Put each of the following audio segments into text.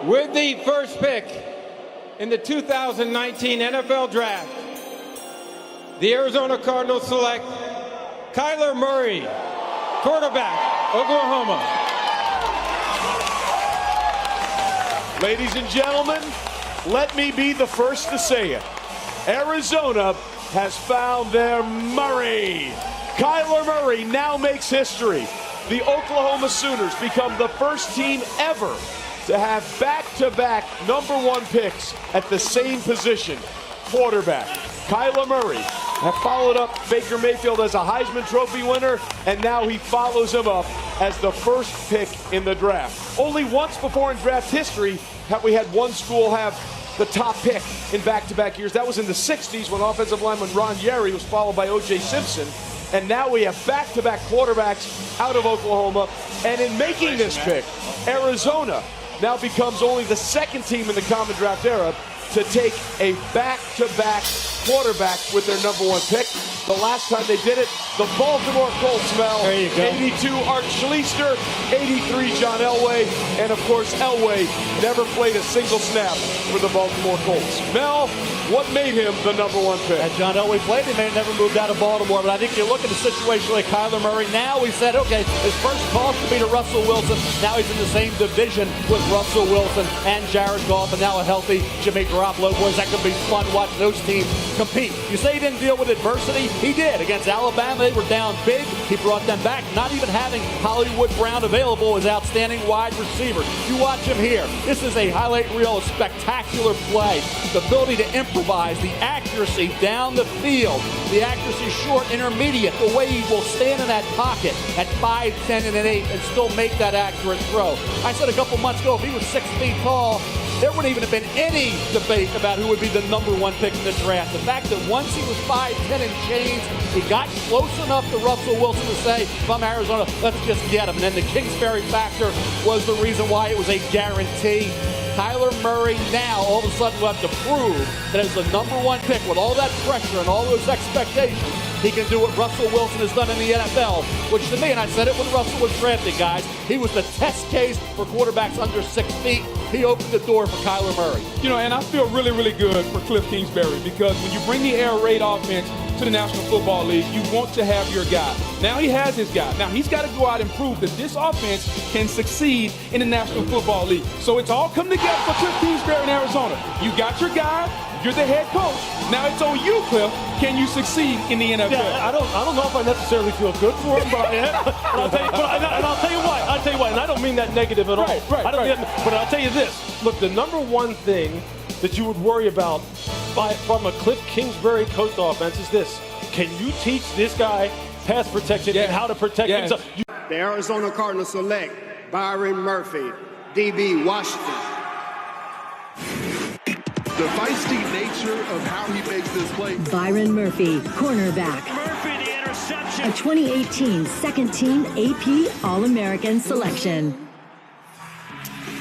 With the first pick in the 2019 NFL Draft, the Arizona Cardinals select Kyler Murray, quarterback, Oklahoma. Ladies and gentlemen, let me be the first to say it. Arizona has found their Murray. Kyler Murray now makes history. The Oklahoma Sooners become the first team ever to have back-to-back #1 picks at the same position, quarterback. Kyler Murray have followed up Baker Mayfield as a Heisman Trophy winner, and now he follows him up as the first pick in the draft. Only once before in draft history have we had one school have the top pick in back-to-back years. That was in the 60s when offensive lineman Ron Yeri was followed by O.J. Simpson. And now we have back-to-back quarterbacks out of Oklahoma. And in making this pick, Arizona now becomes only the second team in the Common Draft era to take a back-to-back quarterback with their #1 pick. The last time they did it, the Baltimore Colts, Mel. There you go. 82, Art Schlichter, 83, John Elway, and of course, Elway never played a single snap for the Baltimore Colts. Mel, what made him the #1 pick? And John Elway played him and never moved out of Baltimore, but I think you look at the situation like Kyler Murray. Now we said, okay, his first toss to be to Russell Wilson. Now he's in the same division with Russell Wilson and Jared Goff, and now a healthy Jimmy Garoppolo. Boys, that could be fun watching those teams compete. You say he didn't deal with adversity? He did. Against Alabama, they were down big. He brought them back. Not even having Hollywood Brown available as outstanding wide receiver. You watch him here. This is a highlight reel of spectacular play. The ability to improvise, the accuracy down the field, the accuracy short, intermediate, the way he will stand in that pocket at 5, 10, and an 8 and still make that accurate throw. I said a couple months ago, if he was 6 feet tall, there wouldn't even have been any debate about who would be the #1 pick in the draft. The fact that once he was 5, 10 and change, he got close enough to Russell Wilson to say, if I'm Arizona, let's just get him. And then the Kingsbury factor was the reason why it was a guarantee. Kyler Murray now all of a sudden will have to prove that as the #1 pick with all that pressure and all those expectations, he can do what Russell Wilson has done in the NFL, which to me, and I said it when Russell was drafted, guys, he was the test case for quarterbacks under 6 feet. He opened the door for Kyler Murray. You know, and I feel really, really good for Cliff Kingsbury because when you bring the air raid offense to the National Football League, you want to have your guy. Now he has his guy. Now he's got to go out and prove that this offense can succeed in the National Football League. So it's all come together for Cliff Kingsbury in Arizona. You got your guy. You're the head coach. Now it's on you, Cliff. Can you succeed in the NFL? Yeah, I don't know if I necessarily feel good for him, but I am. I'll tell you why. And I don't mean that negative at all. Right. But I'll tell you this. Look, the #1 thing that you would worry about from a Cliff Kingsbury coached offense is this. Can you teach this guy pass protection and how to protect himself? The Arizona Cardinals select Byron Murphy, DB, Washington. The feisty nature of how he makes this play. Byron Murphy, cornerback. Murphy, the interception. A 2018 second-team AP All-American selection.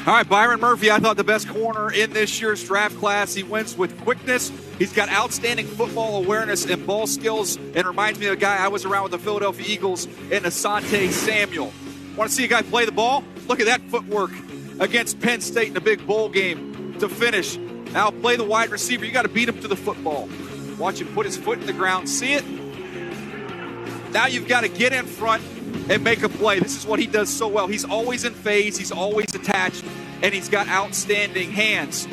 All right, Byron Murphy, I thought the best corner in this year's draft class. He wins with quickness. He's got outstanding football awareness and ball skills, and reminds me of a guy I was around with the Philadelphia Eagles in Asante Samuel. Want to see a guy play the ball? Look at that footwork against Penn State in a big bowl game to finish. Now play the wide receiver. You got to beat him to the football. Watch him put his foot in the ground. See it? Now you've got to get in front and make a play. This is what he does so well. He's always in phase. He's always attached. And he's got outstanding hands.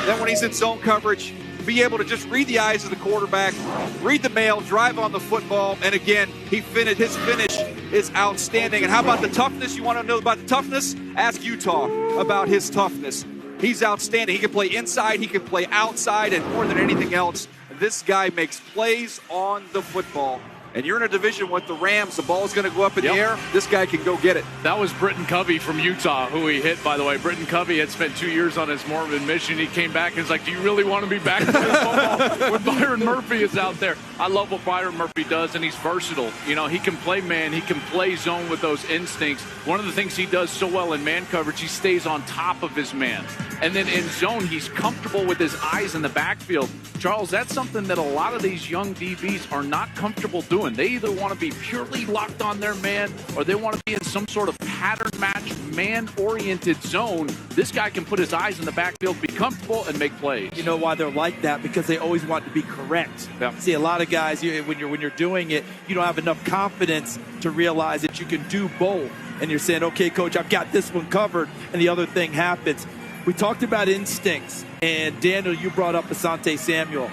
Then when he's in zone coverage, be able to just read the eyes of the quarterback, read the mail, drive on the football. And again, his finish is outstanding. And how about the toughness? You want to know about the toughness? Ask Utah about his toughness. He's outstanding. He can play inside, he can play outside, and more than anything else, this guy makes plays on the football. And you're in a division with the Rams, the ball's going to go up in the air. This guy can go get it. That was Britton Covey from Utah, who he hit, by the way. Britton Covey had spent 2 years on his Mormon mission. He came back and was like, do you really want to be back playing football when Byron Murphy is out there? I love what Byron Murphy does, and he's versatile. You know, he can play man. He can play zone with those instincts. One of the things he does so well in man coverage, he stays on top of his man. And then in zone, he's comfortable with his eyes in the backfield. Charles, that's something that a lot of these young DBs are not comfortable doing. They either want to be purely locked on their man or they want to be in some sort of pattern match, man-oriented zone. This guy can put his eyes in the backfield, be comfortable, and make plays. You know why they're like that? Because they always want to be correct. Yeah. See, a lot of guys, when you're doing it, you don't have enough confidence to realize that you can do both. And you're saying, okay, coach, I've got this one covered, and the other thing happens. We talked about instincts, and Daniel, you brought up Asante Samuel.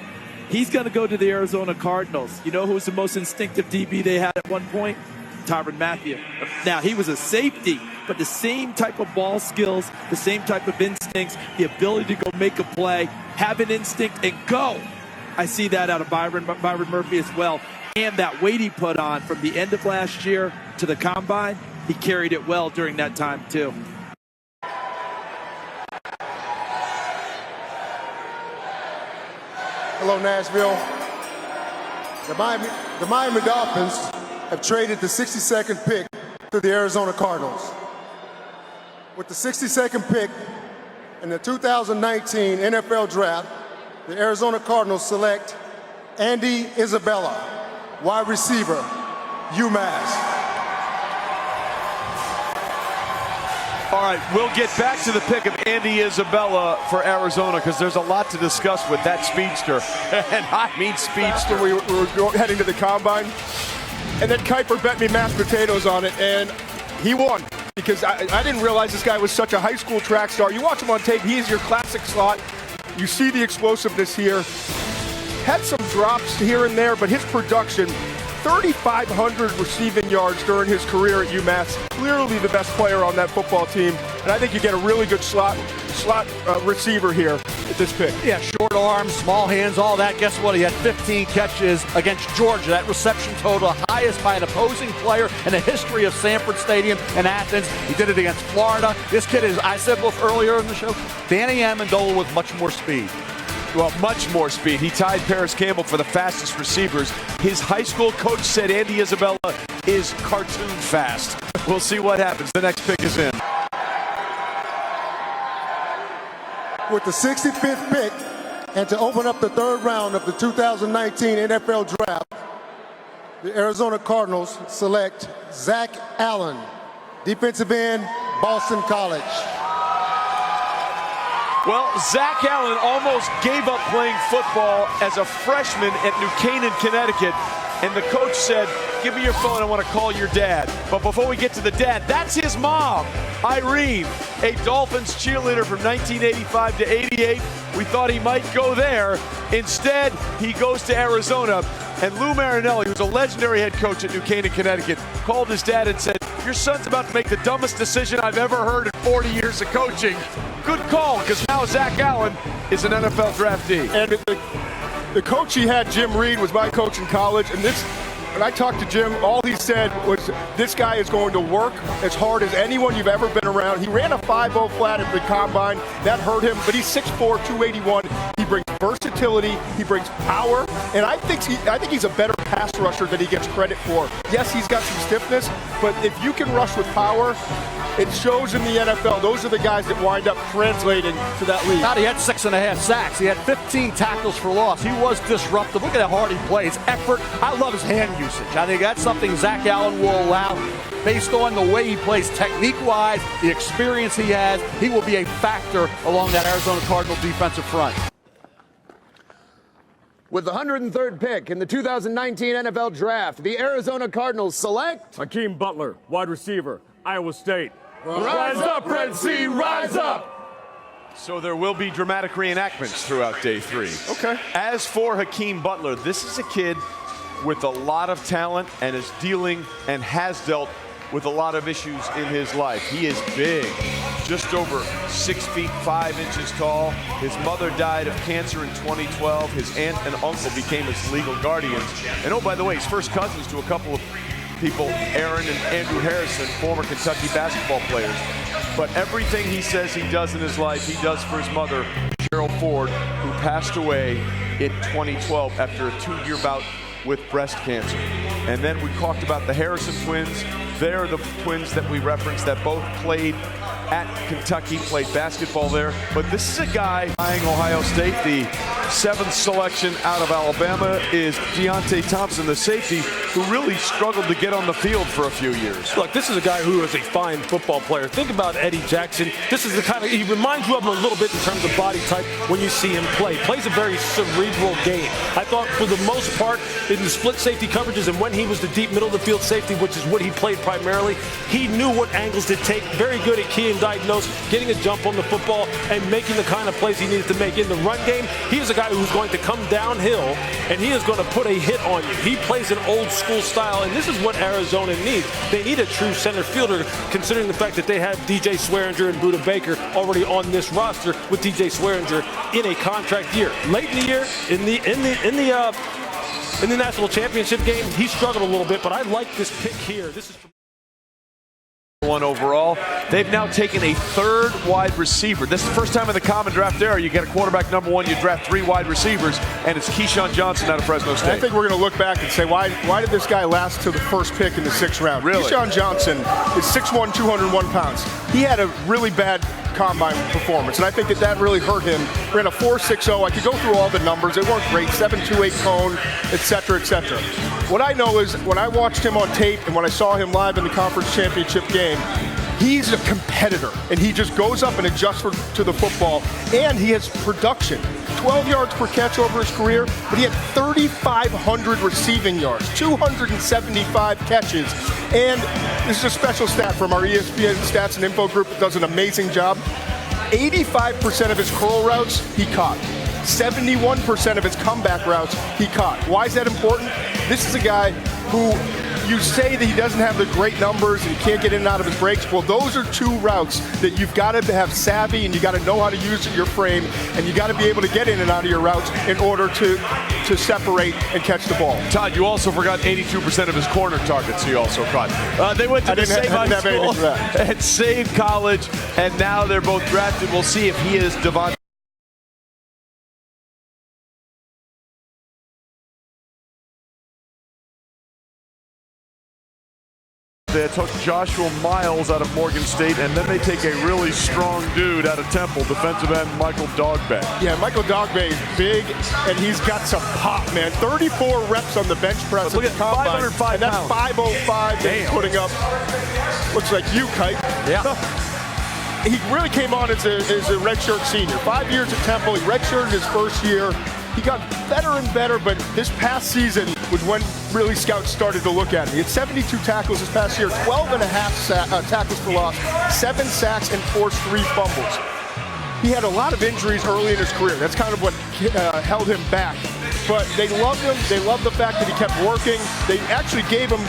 He's going to go to the Arizona Cardinals. You know who was the most instinctive DB they had at one point? Tyrann Mathieu. Now, he was a safety, but the same type of ball skills, the same type of instincts, the ability to go make a play, have an instinct, and go. I see that out of Byron Murphy as well. And that weight he put on from the end of last year to the combine, he carried it well during that time, too. Hello, Nashville. The Miami Dolphins have traded the 62nd pick to the Arizona Cardinals. With the 62nd pick in the 2019 NFL Draft, the Arizona Cardinals select Andy Isabella, wide receiver, UMass. All right, we'll get back to the pick of Andy Isabella for Arizona because there's a lot to discuss with that speedster. And I mean speedster. We were heading to the combine, and then Kuiper bet me mashed potatoes on it, and he won because I didn't realize this guy was such a high school track star. You watch him on tape, he is your classic slot. You see the explosiveness here. Had some drops here and there, but his production, 3,500 receiving yards during his career at UMass. Clearly the best player on that football team. And I think you get a really good slot receiver here at this pick. Yeah, short arms, small hands, all that. Guess what? He had 15 catches against Georgia. That reception total, highest by an opposing player in the history of Sanford Stadium in Athens. He did it against Florida. This kid is, I said earlier in the show, Danny Amendola with much more speed. Well, much more speed. He tied Paris Campbell for the fastest receivers. His high school coach said Andy Isabella is cartoon fast. We'll see what happens. The next pick is in. With the 65th pick, and to open up the third round of the 2019 NFL Draft, the Arizona Cardinals select Zach Allen, defensive end, Boston College. Well, Zach Allen almost gave up playing football as a freshman at New Canaan, Connecticut. And the coach said, give me your phone, I want to call your dad. But before we get to the dad, that's his mom, Irene, a Dolphins cheerleader from 1985 to 88. We thought he might go there. Instead, he goes to Arizona. And Lou Marinelli, who's a legendary head coach at New Canaan, Connecticut, called his dad and said, your son's about to make the dumbest decision I've ever heard in 40 years of coaching. Good call, because now Zach Allen is an NFL draftee. And the coach he had, Jim Reed, was my coach in college. And when I talked to Jim, all he said was, this guy is going to work as hard as anyone you've ever been around. He ran a 5.0 flat at the combine. That hurt him, but he's 6'4", 281. He brings versatility. He brings power. And I think he's a better pass rusher than he gets credit for. Yes, he's got some stiffness, but if you can rush with power, it shows in the NFL. Those are the guys that wind up translating to that league. He had 6.5 sacks. He had 15 tackles for loss. He was disruptive. Look at how hard he plays. Effort. I love his hand usage. I think that's something Zach Allen will allow. Based on the way he plays technique-wise, the experience he has, he will be a factor along that Arizona Cardinals defensive front. With the 103rd pick in the 2019 NFL Draft, the Arizona Cardinals select Hakeem Butler, wide receiver, Iowa State. Rise up, Red Sea, rise up! So there will be dramatic reenactments throughout day 3. Okay. As for Hakeem Butler, this is a kid with a lot of talent and is dealing and has dealt with a lot of issues in his life. He is big, just over 6 feet 5 inches tall. His mother died of cancer in 2012. His aunt and uncle became his legal guardians. And oh, by the way, he's first cousins to a couple of people, Aaron and Andrew Harrison, former Kentucky basketball players. But everything he says he does in his life, he does for his mother, Gerald Ford, who passed away in 2012 after a 2-year bout with breast cancer. And then we talked about the Harrison twins. They're the twins that we referenced that both played at Kentucky, played basketball there. But this is a guy eyeing Ohio State. The 7th selection out of Alabama is Dante Thompson, the safety, who really struggled to get on the field for a few years. Look, this is a guy who is a fine football player. Think about Eddie Jackson. This is the kind of, he reminds you of him a little bit in terms of body type when you see him play. Plays a very cerebral game. I thought for the most part in the split safety coverages and when he was the deep middle of the field safety, which is what he played primarily, he knew what angles to take. Very good at key and diagnose, getting a jump on the football and making the kind of plays he needed to make. In the run game, he is a guy who's going to come downhill and he is going to put a hit on you. He plays an old school style, and this is what Arizona needs. They need a true center fielder, considering the fact that they have DJ Swearinger and Budda Baker already on this roster, with DJ Swearinger in a contract year. Late in the year, in the national championship game, he struggled a little bit, but I like this pick here. This is 1 overall. They've now taken a 3rd wide receiver. This is the first time in the common draft era you get a quarterback number 1, you draft 3 wide receivers, and it's Keyshawn Johnson out of Fresno State. I think we're going to look back and say, why did this guy last to the first pick in the 6th round? Really? Keyshawn Johnson is 6'1", 201 pounds. He had a really bad combine performance, and I think that really hurt him. Ran a 4.60. I could go through all the numbers. They weren't great. 7.28 cone, etc., etc. What I know is when I watched him on tape and when I saw him live in the conference championship game, he's a competitor, and he just goes up and adjusts to the football, and he has production. 12 yards per catch over his career, but he had 3,500 receiving yards, 275 catches, and this is a special stat from our ESPN Stats and Info group that does an amazing job. 85% of his curl routes, he caught. 71% of his comeback routes, he caught. Why is that important? This is a guy who you say that he doesn't have the great numbers and he can't get in and out of his breaks. Well, those are 2 routes that you've got to have savvy and you got to know how to use your frame, and you got to be able to get in and out of your routes in order to separate and catch the ball. Todd, you also forgot 82% of his corner targets he also caught. They went to the same high school at same college, and now they're both drafted. We'll see if he is Devontae. They took Joshua Miles out of Morgan State, and then they take a really strong dude out of Temple, defensive end Michael Dogbay. Yeah, Michael Dogbay is big, and he's got some pop, man. 34 reps on the bench press. Look at 505 and that's 505 that he's putting up. Looks like you, Kite. Yeah. He really came on as a redshirt senior. 5 years at Temple. He redshirted his first year. He got better and better, but this past season was when really scouts started to look at him. He had 72 tackles this past year, 12 and a half tackles for loss, 7 sacks, and forced 3 fumbles. He had a lot of injuries early in his career. That's kind of what held him back. But they loved him. They loved the fact that he kept working. They actually gave him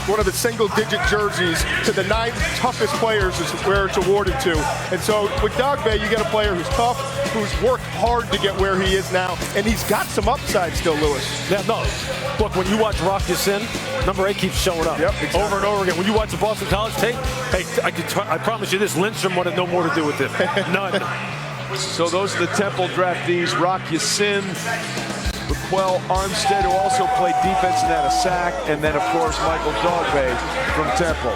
one of the single-digit jerseys to the 9 toughest players is where it's awarded to. And so with Dogbay, you get a player who's tough, who's worked hard to get where he is now, and he's got some upside still, Lewis. Yeah, no. Look, when you watch Rock Ya-Sin, number 8 keeps showing up over and over again. When you watch the Boston College tape, hey, I promise you this, Lindstrom wanted no more to do with it. None. So those are the Temple draftees, Rock Ya-Sin, Raquel Armstead, who also played defense and had a sack, and then, of course, Michael Dogbay from Temple.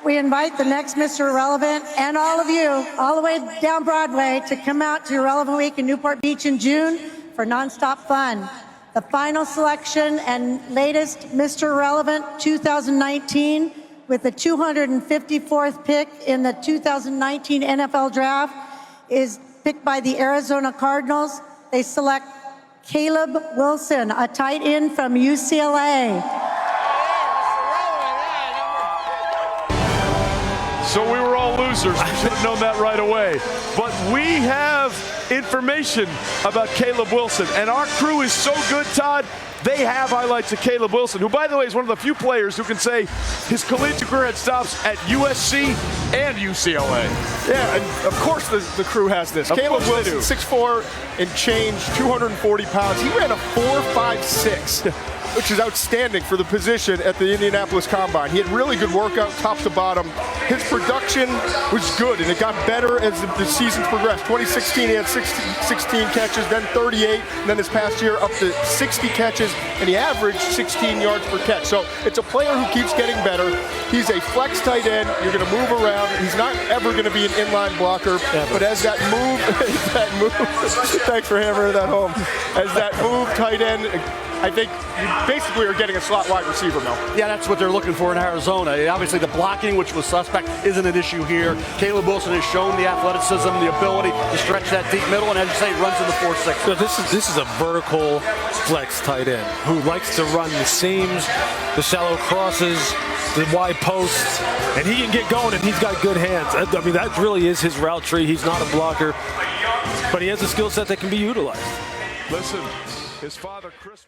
We invite the next Mr. Irrelevant and all of you, all the way down Broadway, to come out to Irrelevant Week in Newport Beach in June for nonstop fun. The final selection and latest Mr. Irrelevant 2019 with the 254th pick in the 2019 NFL Draft is picked by the Arizona Cardinals. They select Caleb Wilson, a tight end from UCLA. So we were all losers. We should have known that right away. But we have information about Caleb Wilson, and our crew is so good, Todd. They have highlights of Caleb Wilson, who, by the way, is one of the few players who can say his collegiate career stops at USC and UCLA. Yeah, and of course the crew has this. Caleb Wilson, 6'4" and change, 240 pounds. He ran a 4.56 which is outstanding for the position at the Indianapolis Combine. He had really good workout top to bottom. His production was good, and it got better as the season progressed. 2016, he had 16 catches, then 38, and then this past year up to 60 catches, and he averaged 16 yards per catch. So it's a player who keeps getting better. He's a flex tight end. You're going to move around. He's not ever going to be an inline blocker, but as that move, thanks for hammering that home. As that move tight end, I think you basically are getting a slot wide receiver, Mel. Yeah, that's what they're looking for in Arizona. Obviously, the blocking, which was suspect, isn't an issue here. Caleb Wilson has shown the athleticism, the ability to stretch that deep middle, and as you say, runs in the 4-6. So this is a vertical flex tight end who likes to run the seams, the shallow crosses, the wide posts, and he can get going, and he's got good hands. I mean, that really is his route tree. He's not a blocker, but he has a skill set that can be utilized. Listen, his father, Chris...